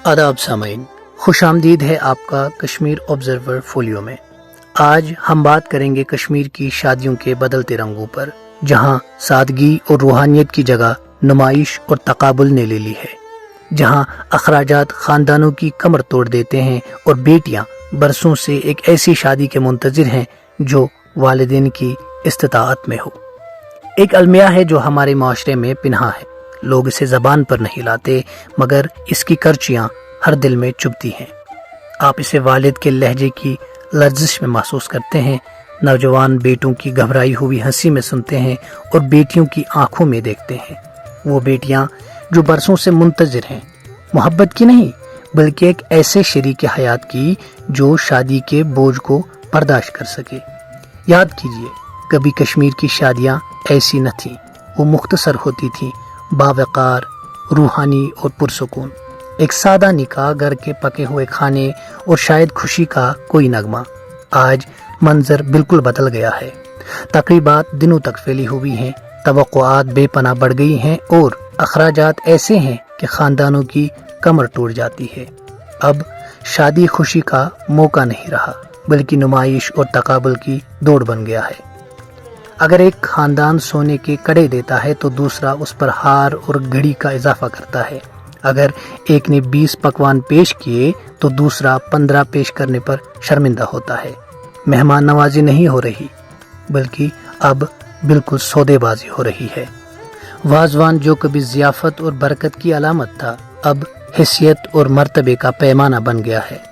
आदाब सामीन, खुश आमदीद है आपका कश्मीर ऑब्जर्वर फोलियो में। आज हम बात करेंगे कश्मीर की शादियों के बदलते रंगों पर, जहां सादगी और रूहानियत की जगह नुमाइश और तकाबुल ने ले ली है, जहां अखराजात खानदानों की कमर तोड़ देते हैं और बेटियां बरसों से एक ऐसी शादी के मुंतजिर हैं जो वालिदैन की इस्तिताअत में हो। एक अलमिया है जो हमारे माशरे में पिन्हा है, लोग इसे ज़बान पर नहीं लाते मगर इसकी करचियाँ हर दिल में चुभती हैं। आप इसे वालिद के लहजे की लर्जिश में महसूस करते हैं, नौजवान बेटों की घबराई हुई हंसी में सुनते हैं और बेटियों की आंखों में देखते हैं। वो बेटियां जो बरसों से मुंतजिर हैं, मोहब्बत की नहीं बल्कि एक ऐसे शरीक हयात की जो शादी के बोझ को बर्दाश्त कर सके। याद कीजिए, कभी कश्मीर की शादियां ऐसी न थीं, वो मुख्तसर होती थीं, बावकार, रूहानी और पुरसुकून। एक सादा निकाह, घर के पके हुए खाने और शायद खुशी का कोई नगमा। आज मंजर बिल्कुल बदल गया है। तकरीबात दिनों तक फैली हुई हैं, तवक्कुआत बेपनाह बढ़ गई हैं और अखराजात ऐसे हैं कि खानदानों की कमर टूट जाती है। अब शादी खुशी का मौका नहीं रहा बल्कि नुमाइश और तकाबुल की दौड़ बन गया है। अगर एक खानदान सोने के कड़े देता है तो दूसरा उस पर हार और घड़ी का इजाफा करता है। अगर एक ने 20 पकवान पेश किए तो दूसरा 15 पेश करने पर शर्मिंदा होता है। मेहमान नवाजी नहीं हो रही बल्कि अब बिल्कुल सौदेबाजी हो रही है। वाजवान जो कभी ज़ियाफत और बरकत की अलामत था, अब हैसियत और मर्तबे का पैमाना बन गया है।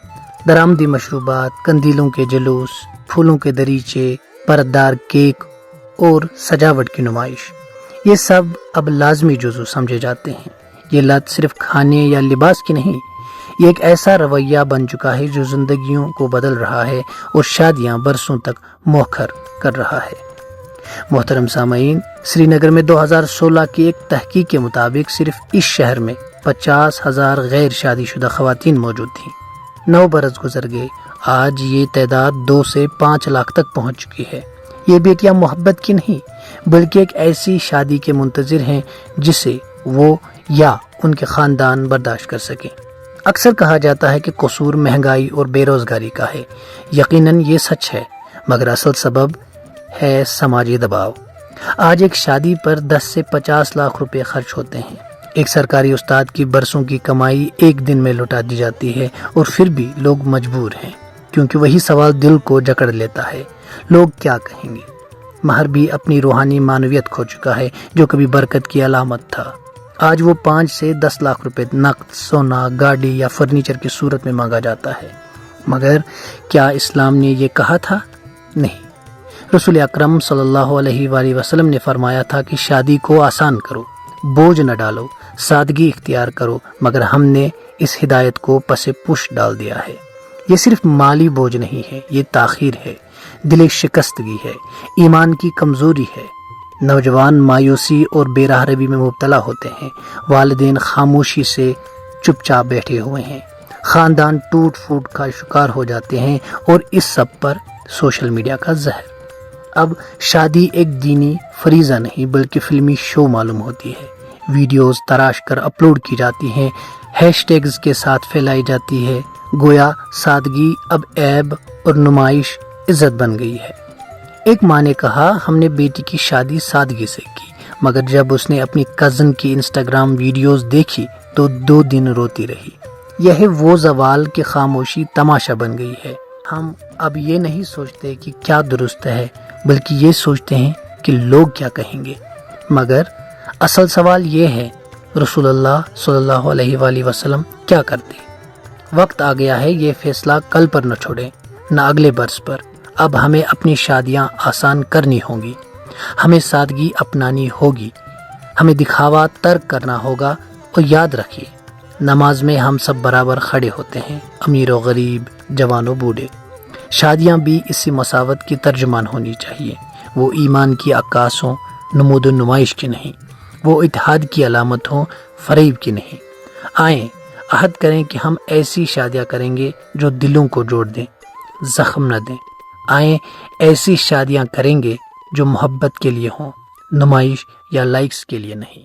दरामदी मशरूबात, कंदीलों के जुलूस, फूलों के दरीचे, परतदार केक और सजावट की नुमाइश, ये सब अब लाजमी जुज़ू समझे जाते हैं। ये लत सिर्फ खाने या लिबास की नहीं, ये एक ऐसा रवैया बन चुका है जो जिंदगियों को बदल रहा है और शादियां बरसों तक मौखर कर रहा है। मोहतरम सामीन, श्रीनगर में 2016 की एक तहकीक के मुताबिक सिर्फ इस शहर में 50,000 गैर शादीशुदा खवातीन मौजूद थीं। 9 बरस गुजर गए, आज ये तादाद 2 से 5 लाख तक पहुंच चुकी है। ये बेटियां मोहब्बत की नहीं बल्कि एक ऐसी शादी के मुंतजिर हैं जिसे वो या उनके खानदान बर्दाश्त कर सकें। अक्सर कहा जाता है कि कसूर महंगाई और बेरोजगारी का है। यकीनन ये सच है, मगर असल सबब है समाजी दबाव। आज एक शादी पर 10 से 50 लाख रुपए खर्च होते हैं। एक सरकारी उस्ताद की बरसों की कमाई एक दिन में लौटा दी जाती है और फिर भी लोग मजबूर हैं, क्योंकि वही सवाल दिल को जकड़ लेता है, लोग क्या कहेंगे। महर भी अपनी रूहानी मानवियत खो चुका है जो कभी बरकत की अलामत था। आज वो 5 से 10 लाख रुपए नकद, सोना, गाड़ी या फर्नीचर की सूरत में मांगा जाता है। मगर क्या इस्लाम ने ये कहा था? नहीं। रसूल अकरम सल्लल्लाहु अलैहि वसल्लम ने फरमाया था कि शादी को आसान करो, बोझ न डालो, सादगी इख्तियार करो, मगर हमने इस हिदायत को पसे पुश डाल दिया है। ये सिर्फ माली बोझ नहीं है, ये ताखीर है, दिल शिकस्तगी है, ईमान की कमजोरी है। नौजवान मायूसी और बेराहरबी में मुब्तला होते हैं, वालिदैन खामोशी से चुपचाप बैठे हुए हैं, खानदान टूट फूट का शिकार हो जाते हैं और इस सब पर सोशल मीडिया का जहर। अब शादी एक दीनी फरीज़ा नहीं बल्कि फिल्मी शो मालूम होती है। वीडियोस तराश कर अपलोड की जाती हैं, हैशटैग्स के साथ फैलाई जाती है, गोया सादगी अब ऐब और नुमाइश इज्जत बन गई है। एक माँ ने कहा, हमने बेटी की शादी सादगी से की, मगर जब उसने अपनी कज़न की इंस्टाग्राम वीडियोस देखी तो 2 दिन रोती रही। यह वो ज़वाल की खामोशी तमाशा बन गई है। हम अब ये नहीं सोचते कि क्या दुरुस्त है बल्कि ये सोचते हैं कि लोग क्या कहेंगे। मगर असल सवाल ये है, रसूलुल्लाह सल्लल्लाहु अलैहि वसल्लम क्या करते? वक्त आ गया है ये फैसला कल पर न छोड़ें, न अगले बरस पर। अब हमें अपनी शादियां आसान करनी होंगी, हमें सादगी अपनानी होगी, हमें दिखावा तर्क करना होगा। और याद रखिए, नमाज में हम सब बराबर खड़े होते हैं, अमीर और गरीब, जवान और बूढ़े। शादियां भी इसी मसावत की तर्जुमान होनी चाहिए। वो ईमान की अक्कास हों, नमूद व नुमाइश की नहीं। वो इत्तेहाद की अलामत हों, फरेब की नहीं। आएँ अहद करें कि हम ऐसी शादियां करेंगे जो दिलों को जोड़ दें, जख्म न दें। आएँ ऐसी शादियां करेंगे जो मोहब्बत के लिए हों, नुमाइश या लाइक्स के लिए नहीं।